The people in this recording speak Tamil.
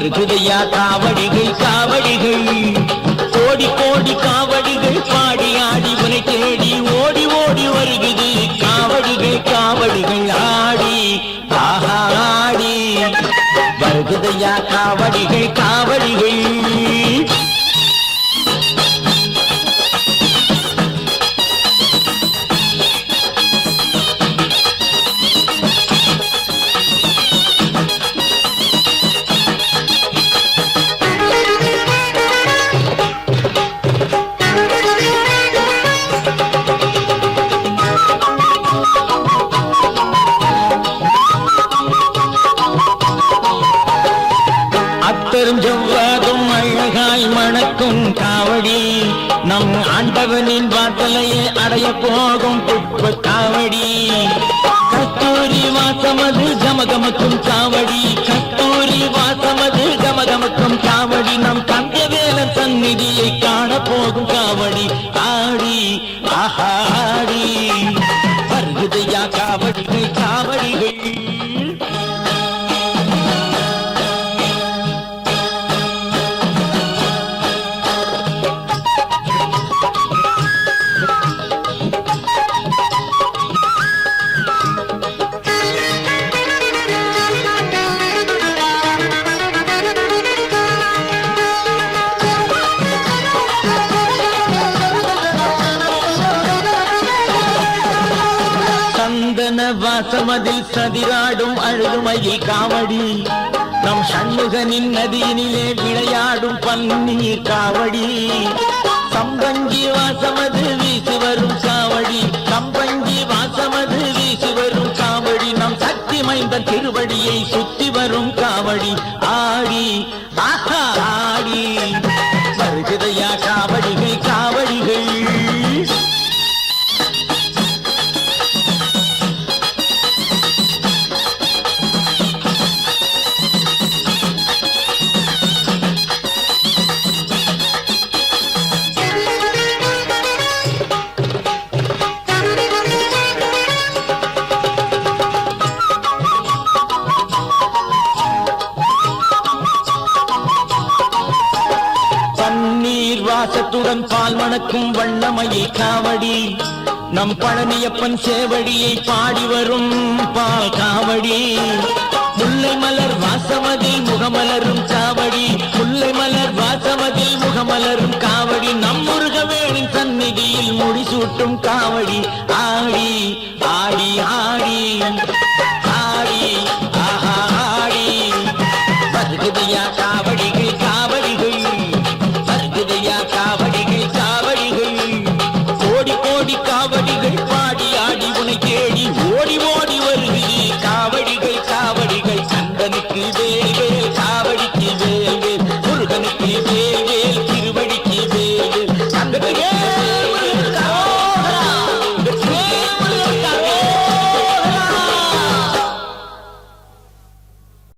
வருகுதையா காவடிகள் காவடிகள் கோடி கோடி காவடிகள் பாடி ஆடி உனை தேடி ஓடி ஓடி வருகுது காவடிகள் காவடிகள் ஆடி ஆடி வருகுதையா காவடிகள் காவடிகள் பெருஞ்செவ்வாதும் அழகாய் மணக்கும் காவடி நம் ஆண்டவனின் வாசலையே அடைய போகும் புட்ப காவடி கஸ்தூரி வாசமது கமகமக்கும் காவடி கஸ்தூரி வாசமது கமகமக்கும் காவடி நம் தங்கவேலன் சந்நிதியை காண போகும் காவடி ஆடி ஆடி வருகுதையா காவடிகள் காவடிகள் வாசமதில் சதிராடும் அழுதுமையில் காவடி நம் சண்முகனின் நதியினிலே விளையாடும் பன்னீர் காவடி சம்பங்கி வாசமது வீசி வரும் காவடி சம்பங்கி வாசமது வீசி வரும் காவடி நம் சக்தி மைந்த திருவடியை சுத்தி வரும் காவடி ஆடி ஆடி வருகுதையா காவடிகள் காவடிகள் வாசத்துடன் பால் மணக்கும் வண்ணமயில் காவடி நம் பழனியப்பன் சேவடியை பாடி வரும் பால் காவடி முல்லை மலர் வாசமதில் முகமலரும் காவடி முல்லை மலர் வாசமதில் முகமலரும் காவடி நம் முருகவேணின் சந்நிதியில் முடிசூட்டும் காவடி ஆடி ஆடி ஆடி ஆடி ஆடி வருகுதையா